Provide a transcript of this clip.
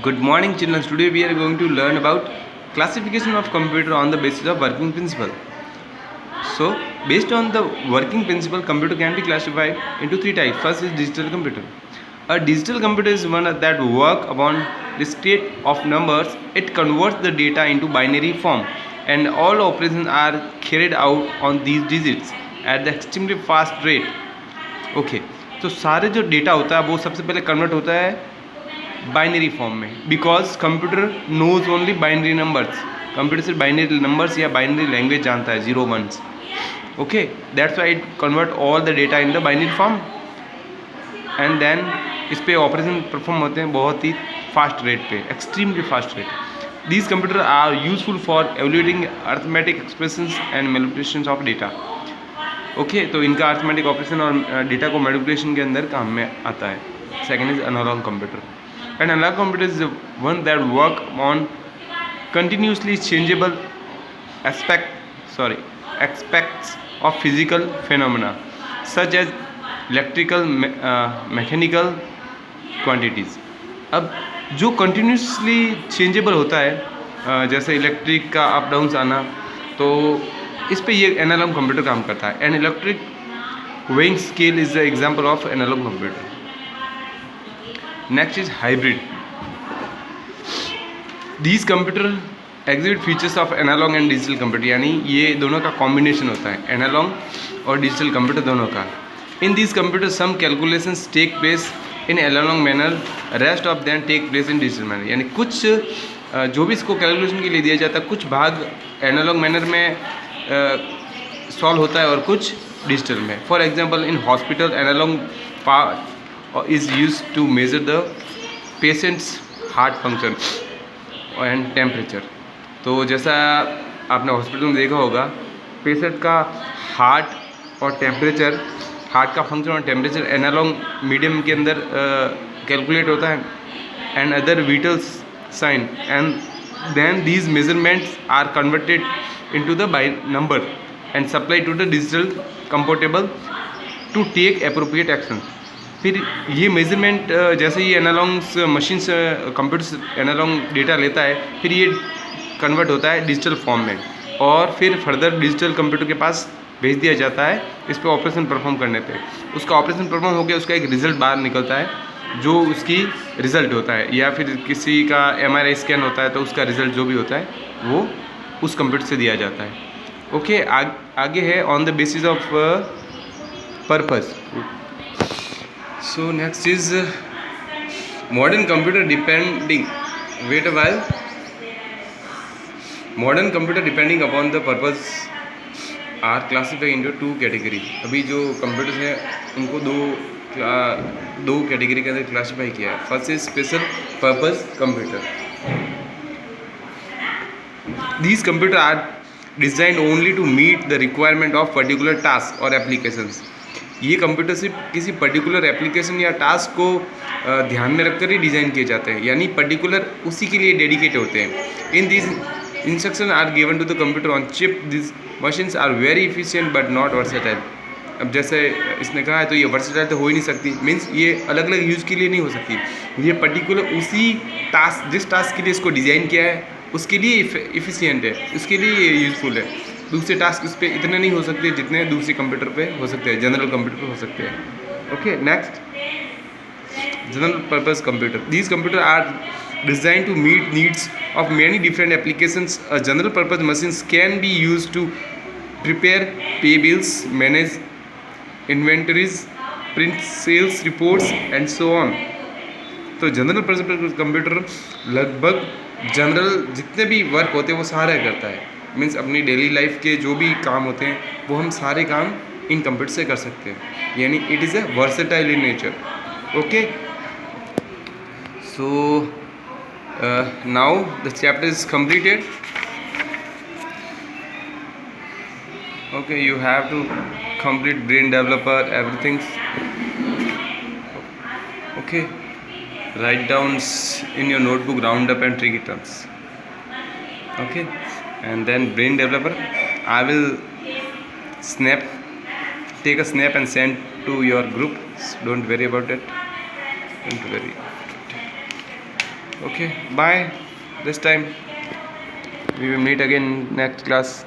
Good morning, children. Today we are going to learn about classification of computer on the basis of working principle. So, based on the working principle, computer can be classified into three types. First is digital computer. A digital computer is one that works upon the state of numbers. It converts the data into binary form, and all operations are carried out on these digits at the extremely fast rate. Okay, तो सारे जो data होता है वो सबसे पहले convert होता है बाइनरी फॉर्म में, because computer knows only binary numbers. Computer सिर्फ बाइनरी नंबर्स या बाइनरी लैंग्वेज जानता है, zero ones. Okay, that's why it convert all the data in the binary form and then इस पे ऑपरेशन परफॉर्म होते हैं बहुत ही फास्ट रेट पे, extremely fast rate. These computer are useful for evaluating arithmetic expressions and manipulations of data. Okay, तो इनका arithmetic operation और डेटा को मैनिपुलेशन के अंदर काम में आता है. Second is analog computer. An analog computer is one that work on continuously changeable aspects of physical phenomena such as electrical, mechanical quantities. अब जो continuously changeable होता है, जैसे इलेक्ट्रिक का अप डाउन आना, तो इस पे ये एनालॉग कंप्यूटर काम करता है. An electric weighing scale is the example of analog computer. Next is hybrid. These computer exhibit features of analog and digital computer, यानी ये दोनों का कॉम्बिनेशन होता है, एनालॉग और डिजिटल कंप्यूटर दोनों का. इन these computers some calculations take place in analog manner, rest of them take place in digital manner. यानी कुछ जो भी इसको कैलकुलेशन के लिए दिया जाता है, कुछ भाग एनालॉग मैनर में सॉल्व होता है और कुछ डिजिटल में. For example, in hospital analog part is used to measure the patient's heart function and temperature. तो जैसा आपने हॉस्पिटल में देखा होगा, पेशेंट का हार्ट और टेम्परेचर, हार्ट का फंक्शन और टेम्परेचर एनालॉग मीडियम के अंदर कैलकुलेट होता है and other vital sign, and then these measurements are converted into the by number and supply to the digital computable to take appropriate action. फिर ये measurement जैसे ये analogs machines computer analog data लेता है, फिर ये कन्वर्ट होता है डिजिटल फॉर्म में और फिर फर्दर डिजिटल कंप्यूटर के पास भेज दिया जाता है इस पर ऑपरेशन परफॉर्म करने पे. उसका ऑपरेशन परफॉर्म हो गया, उसका एक रिज़ल्ट बाहर निकलता है जो उसकी रिज़ल्ट होता है, या फिर किसी का MRI स्कैन होता है तो उसका रिज़ल्ट जो भी होता है वो उस कंप्यूटर से दिया जाता है. ओके, आगे है on the basis of purpose. So next is modern computer depending. Wait a while. Modern computer depending upon the purpose are classified into two categories. अभी जो कंप्यूटर्स हैं उनको दो कैटेगरी के अंदर क्लासीफाई किया है. First is special purpose computer. These computers are designed only to meet the requirement of particular tasks or applications. ये कंप्यूटर सिर्फ किसी पर्टिकुलर एप्लीकेशन या टास्क को ध्यान में रखकर ही डिज़ाइन किए जाते हैं, यानी पर्टिकुलर उसी के लिए डेडिकेट होते हैं. In this instruction are given to the computer on chip. This machines are very efficient but not versatile. अब जैसे इसने कहा है तो ये वर्सेटाइल तो हो ही नहीं सकती, मीन्स ये अलग अलग यूज़ के लिए नहीं हो सकती. ये पर्टिकुलर उसी टास्क, जिस टास्क के लिए इसको डिज़ाइन किया है उसके लिए इफिशियंट है, उसके लिए ये यूज़फुल है. दूसरे टास्क इस पर इतने नहीं हो सकते जितने दूसरे कंप्यूटर पे हो सकते हैं, जनरल कंप्यूटर पे हो सकते हैं. Okay, next, general purpose computer. These computer are design to meet needs of many different applications. General purpose machines can be use to prepare pay bills, manage inventories, print sales reports and so on. तो general purpose computer लगभग general जितने भी work होते हैं वो सारे करता है, मीन्स अपनी डेली लाइफ के जो भी काम होते हैं वो हम सारे काम इन कंप्यूटर से कर सकते हैं, यानी it is a versatile in nature. Okay, so now the chapter is completed. Okay, you have to complete brain developer everything. Okay, write down in your notebook round up and tricky terms. Okay, and then brain developer I will take a snap and send to your group. Don't worry about it, don't worry. Okay, bye. This time we will meet again next class.